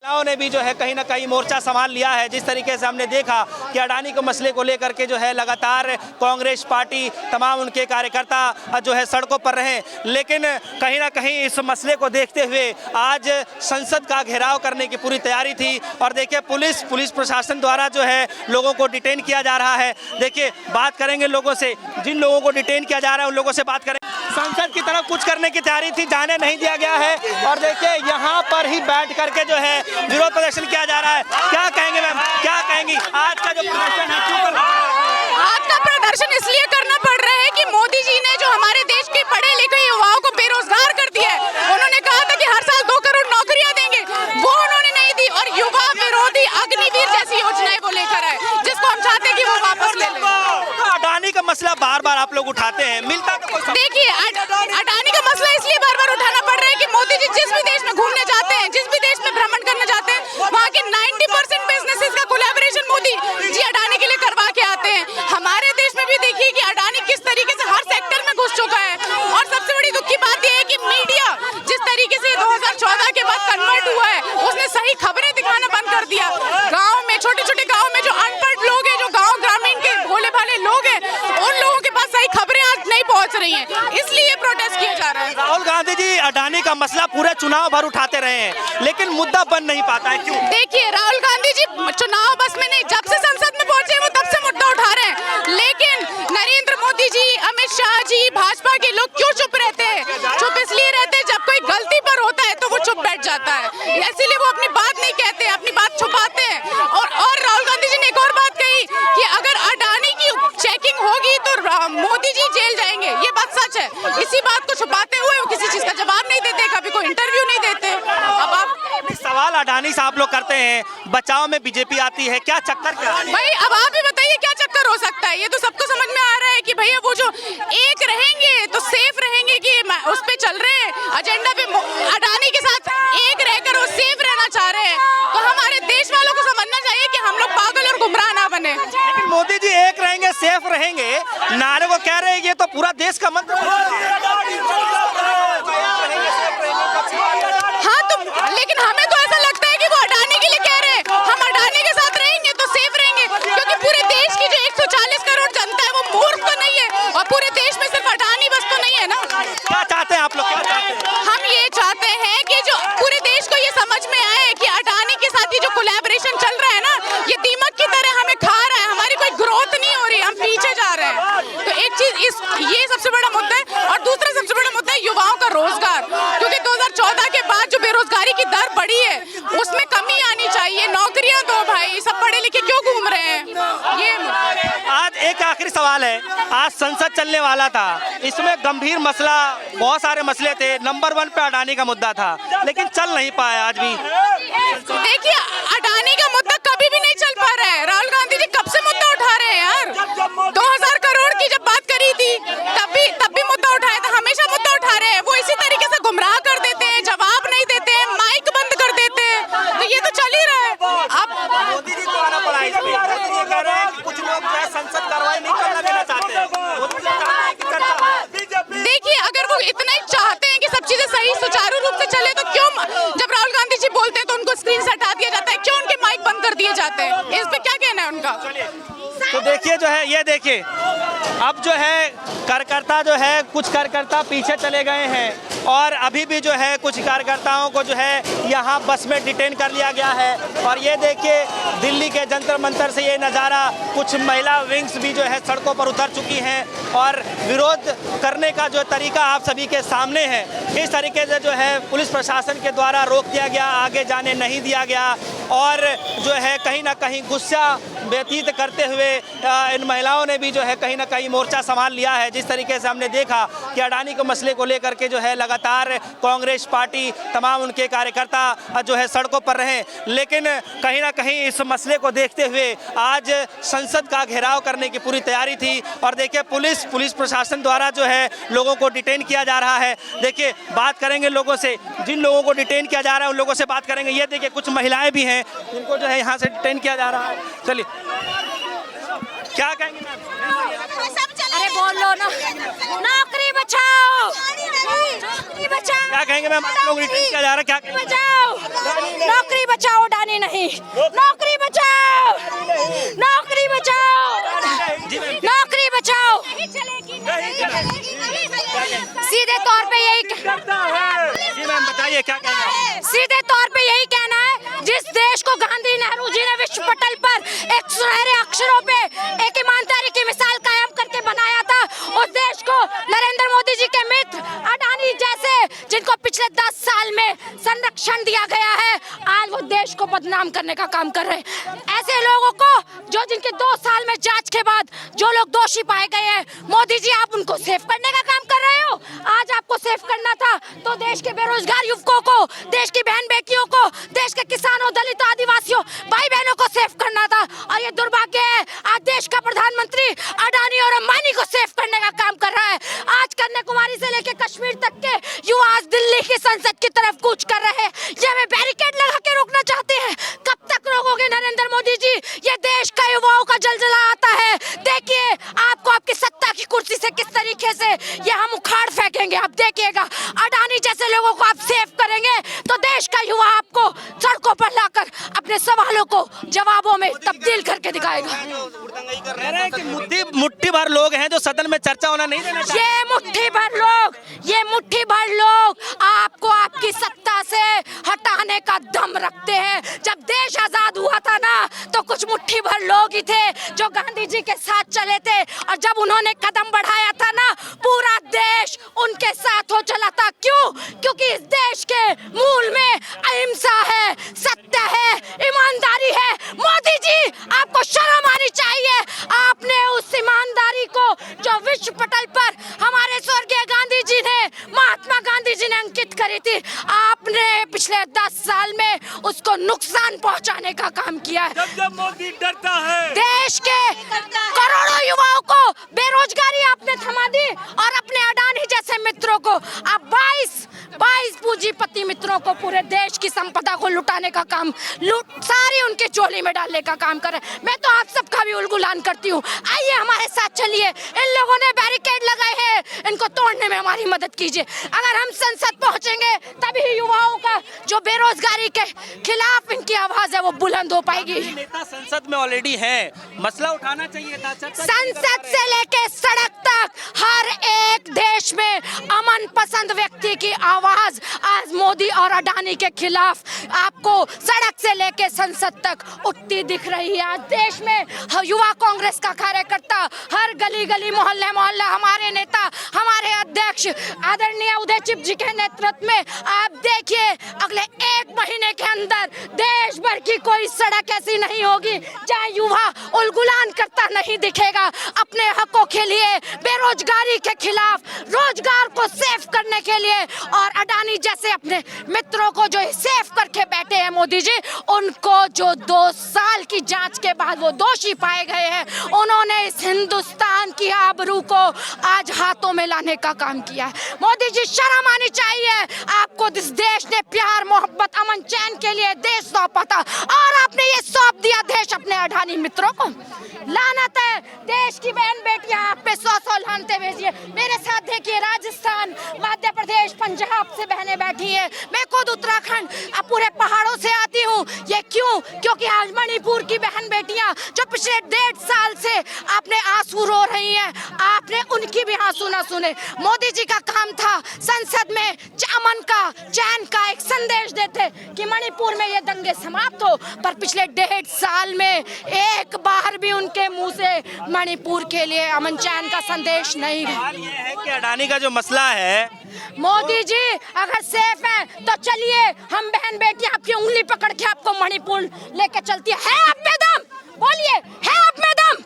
महिलाओं ने भी जो है कहीं ना कहीं मोर्चा संभाल लिया है। जिस तरीके से हमने देखा कि अडानी के मसले को लेकर के जो है लगातार कांग्रेस पार्टी तमाम उनके कार्यकर्ता जो है सड़कों पर रहे, लेकिन कहीं ना कहीं इस मसले को देखते हुए आज संसद का घेराव करने की पूरी तैयारी थी। और देखिए पुलिस प्रशासन द्वारा जो है लोगों को डिटेन किया जा रहा है। देखिए बात करेंगे लोगों से, जिन लोगों को डिटेन किया जा रहा है उन लोगों से बात करें। संसद की तरफ कुछ करने की तैयारी थी, जाने नहीं दिया गया है और देखिए यहाँ पर ही बैठ करके जो है विरोध प्रदर्शन किया जा रहा है। क्या कहेंगे मैम, क्या कहेंगी आज का जो प्रदर्शन है? आज का प्रदर्शन इसलिए करना पड़ रहा है कि मोदी जी ने जो हमारे देश के पढ़े लिखे युवाओं को बेरोजगार कर दिया है, उन्होंने कहा था कि हर साल 2 करोड़ नौकरियां देंगे, वो उन्होंने नहीं दी और युवा विरोधी अग्निवीर जैसी योजनाएं वो लेकर आए, जिसको हम चाहते हैं कि वो वापस ले लें। अडानी का मसला बार बार आप लोग उठाते हैं, मिलता तो कोई? देखिए अडानी का मसला इसलिए बार बार उठाना पड़ रहा है कि मोदी जी जिस भी देश में घूमने जाते हैं, जिस भी देश में भ्रमण करने जाते हैं, वहाँ के 90% बिजनेसेस का कोलैबोरेशन मोदी जी अडानी के लिए करवा के आते हैं। हमारे देश में भी देखिए कि अडानी किस तरीके से हर सेक्टर में घुस चुका है। और सबसे बड़ी दुख की बात यह है कि मीडिया जिस तरीके से 2014 के बाद कन्वर्ट हुआ है, उसने सही खबरें दिखाना बंद कर दिया। गाँव में, छोटे छोटे गाँव में जो अनपढ़ लोग हैं, जो गाँव ग्रामीण के भोले भाले लोग हैं, उन लोगों के पास सही खबरें आज नहीं पहुँच रही है, इसलिए प्रोटेस्ट किया जा रहा है। राहुल गांधी जी अडानी का मसला पूरे चुनाव भर उठाते रहे हैं, लेकिन मुद्दा बन नहीं पाता है, क्यों? देखिए राहुल गांधी जी चुनाव बस में नहीं, जब से संसद में पहुंचे वो तब से मुद्दा उठा रहे हैं, लेकिन नरेंद्र मोदी जी, अमित शाह जी, भाजपा के लोग क्यों चुप रहते हैं? चुप इसलिए रहते हैं जब कोई गलती पर होता है तो वो चुप बैठ जाता है, इसीलिए वो अपनी बात नहीं कहते, अपनी बात छुपाते हैं। और राहुल गांधी जी ने एक और बात कही कि अगर अडानी की चेकिंग होगी तो मोदी जी जेल जाएंगे, ये बात सच है। इसी बात को छुपाते हुए वो किसी चीज का जवाब नहीं देते, कभी कोई इंटरव्यू नहीं देते। अब आप सवाल अडानी से आप लोग करते हैं, बचाव में बीजेपी आती है, क्या चक्कर क्या है? भाई अब आप ही बताइए क्या चक्कर हो सकता है? ये तो सबको समझ में आ रहा है कि भैया वो जो एक रहेंगे तो सेफ रहेंगे कि उस पे चल रहे हैं एजेंडा पे, अडानी के साथ एक रहकर वो सेफ रहना चाह रहे हैं। तो हमारे देश वालों को समझना चाहिए कि हम लोग पागल और गुमराह ना बने। लेकिन मोदी जी एक रहेंगे, सेफ रहेंगे, नारे को कह रहे हैं, ये तो पूरा देश का मंत्र। हाँ तो लेकिन हमें तो ऐसा लगता है कि वो अडानी के लिए कह रहे हैं। हम अडानी के साथ रहेंगे तो सेफ रहेंगे, क्योंकि पूरे देश की जो 140 करोड़ जनता है वो मूर्ख तो नहीं है, और पूरे देश में सिर्फ अडानी बस तो नहीं है ना। क्या चाहते हैं आप लोग, क्या चाहते हैं? हम ये चाहते हैं कि जो पूरे देश को ये समझ में आए कि अडानी के साथ ये जो कोलैबोरेशन चल रहा है ना, ये दीमक की तरह हमें खा रहा है, हमारी कोई ग्रोथ नहीं हो रही, हम पीछे जा रहे हैं। तो एक चीज ये सबसे बड़ा मुद्दा है। और दूसरा सबसे बड़ा मुद्दा है युवाओं का रोजगार, क्योंकि 2014 के बाद जो बेरोजगारी की दर बढ़ी है उसमें कमी आनी चाहिए। नौकरियां दो भाई, सब पढ़े लिखे क्यों घूम रहे हैं? ये आज एक आखिरी सवाल है, आज संसद चलने वाला था, इसमें गंभीर मसला, बहुत सारे मसले थे, नंबर 1 पे अडानी का मुद्दा था, लेकिन चल नहीं पाया आज भी। देखिए अडानी का मुद्दा कभी भी नहीं चल पा रहा है। राहुल गांधी जी कब से मुद्दा उठा रहे हैं यार? 2000 करोड़ की जब बात करी थी तब भी मुद्दा उठाया था, हमेशा मुद्दा उठा रहे हैं। वो इसी तरीके से गुमराह कर देते हैं, जवाब नहीं देते हैं, माइक बंद कर देते हैं, तो ये तो चल ही रहा है। अब मोदी जी को आना पड़ा, इसमें मोदी जी कह रहे हैं कि कुछ लोग संसद कार्रवाई नहीं करना देना चाहते हैं। देखिए अगर वो इतना ही चाहते हैं कि सब चीजें सही सुचारू रूप से चले, तो क्यों जब राहुल गांधी जी बोलते हैं तो उनको स्क्रीन से हटा दिया जाता है, क्यों उनके माइक बंद कर दिए जाते हैं? इस पे क्या कहना है उनका? तो देखिए जो है, ये देखिए अब जो है कार्यकर्ता जो है, कुछ कार्यकर्ता पीछे चले गए हैं और अभी भी जो है कुछ कार्यकर्ताओं को जो है यहाँ बस में डिटेन कर लिया गया है। और ये देखिए दिल्ली के जंतर मंतर से ये नज़ारा, कुछ महिला विंग्स भी जो है सड़कों पर उतर चुकी हैं और विरोध करने का जो तरीका आप सभी के सामने है। इस तरीके से जो है पुलिस प्रशासन के द्वारा रोक दिया गया, आगे जाने नहीं दिया गया और जो है कहीं ना कहीं गुस्सा व्यतीत करते हुए इन महिलाओं ने भी जो है कहीं ना कहीं मोर्चा संभाल लिया है। जिस तरीके से हमने देखा कि अडानी के मसले को लेकर के जो है लगातार कांग्रेस पार्टी तमाम उनके कार्यकर्ता जो है सड़कों पर रहे, लेकिन कहीं ना कहीं इस मसले को देखते हुए आज संसद का घेराव करने की पूरी तैयारी थी। और देखिए पुलिस प्रशासन द्वारा जो है लोगों को डिटेन किया जा रहा है। देखिए बात करेंगे लोगों से, जिन लोगों को डिटेन किया जा रहा है उन लोगों से बात करेंगे। ये देखिए कुछ महिलाएं भी हैं जिनको जो है यहाँ से डिटेन किया जा रहा है। चलिए क्या कहेंगे मैम? अरे बोल लो ना, नौकरी बचाओ, नौकरी बचाओ। क्या कहेंगे मैम? आप लोग डिटेन किया जा रहा है, क्या कहेंगे? बचाओ, नौकरी बचाओ, नहीं, नौकरी बचाओ, नौकरी बचाओ, नौकरी बचाओ। सीधे तौर पे यही जी मैम बताइए क्या कहना है? सीधे तौर पे यही कहना है, जिस देश को गांधी नेहरू जी ने विश्व पटल पर एक सुनहरे अक्षरों पे एक ईमानदारी की मिसाल कायम करके बनाया था, उस देश को नरेंद्र मोदी जी के मित्र अडानी जैसे, जिनको पिछले 10 साल में संरक्षण दिया गया है, आज वो देश को बदनाम करने का काम कर रहे हैं। ऐसे लोगों को जो जिनके 2 साल में जांच के बाद जो लोग दोषी पाए गए हैं, मोदी जी आप उनको सेफ करने का काम कर रहे हो। आज आपको सेफ करना था तो देश के बेरोजगार युवकों को, देश की बहन बेटियों को, देश के किसानों, दलितों, आदिवासियों, भाई बहनों को सेफ करना था। और ये दुर्भाग्य है, आज देश का प्रधानमंत्री अडानी और अंबानी को सेफ करने का काम कर रहा है। आज कन्याकुमारी से लेकर कश्मीर तक के युवा आज दिल्ली की संसद की तरफ कूच कर रहे हैं। ये हमें बैरिकेड लगा के रोकना चाहते हैं। कब तक रोकोगे नरेंद्र मोदी जी? ये देश का युवाओं का जलजला आता है। देखिए आपको आपकी सत्ता की कुर्सी से किस तरीके से ये हम उखाड़ फेंकेंगे, आप देखिएगा। अडानी जैसे लोगों को आप सेफ करेंगे तो देश का युवा आपको सड़कों पर लाकर अपने सवालों को जवाबों में तब्दील करके दिखाएगा। कह रहे हैं कि मुट्ठी भर लोग हैं जो सदन में चर्चा होना नहीं देना चाहते। ये मुट्ठी भर लोग आपको आपकी सत्ता से हटाने का दम रखते हैं। जब देश आजाद हुआ था ना, तो कुछ मुट्ठी भर लोग ही थे जो गांधी जी के साथ चले थे, और जब उन्होंने कदम बढ़ाया था ना, पूरा देश उनके साथ हो चला था। क्यों? क्योंकि इस देश के मूल में अहिंसा है, सत्य है, ईमानदारी है। मोदी जी आपको शर्म आनी चाहिए। आपने उस ईमानदारी को जो विश्व पटल पर हमारे स्वर्गीय गांधी जी ने, महात्मा गांधी जी ने अंकित करी थी, आपने पिछले 10 साल में उसको नुकसान पहुंचाने का काम किया है। जब मोदी डरता है, देश के करोड़ों युवाओं को बेरोजगारी आपने थमा दी, और अपने अडानी जैसे मित्रों को आप 22 पूंजीपति मित्रों को पूरे देश की संपदा को लुटाने का काम, सारी उनके झोली में डालने का काम कर रहे हैं। मैं तो आप सबका भी उलगुलान करती हूँ। आइए हमारे साथ चलिए। इन लोगों ने बैरिकेड लगाए हैं, इनको तोड़ने में हमारी मदद कीजिए। अगर हम संसद पहुंचेंगे तभी युवाओं का जो बेरोजगारी के खिलाफ इनकी आवाज है वो बुलंद हो पाएगी। नेता संसद में ऑलरेडी है, मसला उठाना चाहिए था। संसद से लेके सड़क तक हर एक देश में अमन पसंद व्यक्ति की आवाज आज मोदी और अडानी के खिलाफ आपको सड़क से लेके संसद तक उठती दिख रही है। आज देश में युवा कांग्रेस का कार्यकर्ता हर गली गली, मोहल्ले मोहल्ला, हमारे नेता, हमारे अध्यक्ष आदरणीय उदयचिप जी के नेतृत्व में, आप देखिए अगले 1 महीने के अंदर देश भर की कोई सड़क ऐसी नहीं होगी जहां युवा उलगुलान करता नहीं दिखेगा। अपने हकों के लिए, बेरोजगारी के खिलाफ, रोजगार को सेफ करने के लिए, और अडानी जैसे अपने मित्रों को जो सेफ करके बैठे हैं मोदी जी, उनको जो 2 साल की जांच के बाद वो दोषी पाए गए हैं, उन्होंने इस हिंदुस्तान की आबरू को आज हाथों में लाने का काम किया है। मोदी जी शर्म आनी चाहिए। आपको इस देश ने प्यार, मोहब्बत, अमन, चैन के लिए देश सौंपा था, और आपने ये सौंप दिया देश अपने अडानी मित्रों को। लानत है। देश की बहन बेटियां आप पे 100 लानते भेजिए। मेरे साथ देखिए, राजस्थान, मध्य प्रदेश, पंजाब से बहनें बैठी है। मैं खुद उत्तराखंड, अब पूरे पहाड़ों से आती हूँ। ये क्यों? क्योंकि आज मणिपुर की बहन बेटियां जो पिछले 1.5 साल से आपने आंसू रो रही हैं, आपने उनकी भी आंसू ना सुने। मोदी जी का काम था संसद में अमन का, चैन का एक संदेश देते कि मणिपुर में ये दंगे समाप्त हो, पर पिछले 1.5 साल में एक बार भी उनके मुंह से मणिपुर के लिए अमन चैन का संदेश नहीं है। ये है कि अडानी का जो मसला है, मोदी जी अगर सेफ है तो चलिए, हम बहन बेटियां आपकी उंगली पकड़ के आपको मणिपुर लेके चलती है आप में दम? बोलिए, है आप में दम?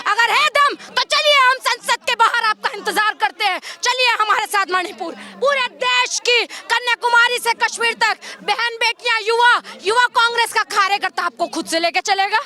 अगर है दम तो चलिए, हम संसद के बाहर आपका इंतजार करते हैं। चलिए हमारे साथ मणिपुर। पूरे देश की कन्याकुमारी से कश्मीर तक बहन बेटियां, युवा कांग्रेस का कार्यकर्ता आपको खुद से लेके चलेगा।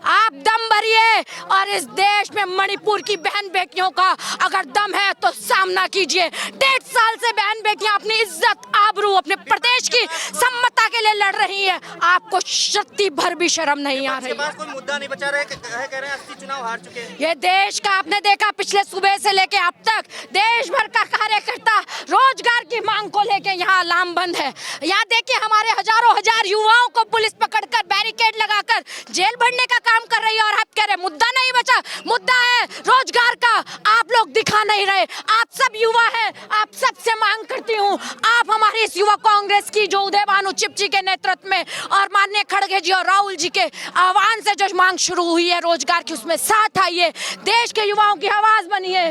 आप दम भरिए, और इस देश में मणिपुर की बहन बेटियों का अगर दम है तो सामना कीजिए। 1.5 साल से बहन बेटियां अपनी इज्जत, आबरू, अपने प्रदेश की सम्मता के लिए लड़ रही है। आपको शक्ति भर भी शर्म नहीं आ रही। कोई मुद्दा नहीं बचा रहे, कह रहे हैं 80 चुनाव हार चुके हैं। ये देश का आपने देखा, पिछले सुबह से लेके अब तक देश भर का कार्यकर्ता रोजगार की मांग को लेके यहाँ लामबंद है। यहाँ देखिए, हमारे हजारों हजार युवाओं को पुलिस पकड़कर बैरिकेड जेल भरने का काम कर रही है और आप कह रहे मुद्दा नहीं बचा। मुद्दा है रोजगार का, आप लोग दिखा नहीं रहे। आप सब युवा हैं, आप सबसे मांग करती हूँ, आप हमारी इस युवा कांग्रेस की जो उदय भानु चिपची के नेतृत्व में और माननीय खड़गे जी और राहुल जी के आह्वान से जो मांग शुरू हुई है रोजगार की, उसमें साथ आइए, देश के युवाओं की आवाज बनिए।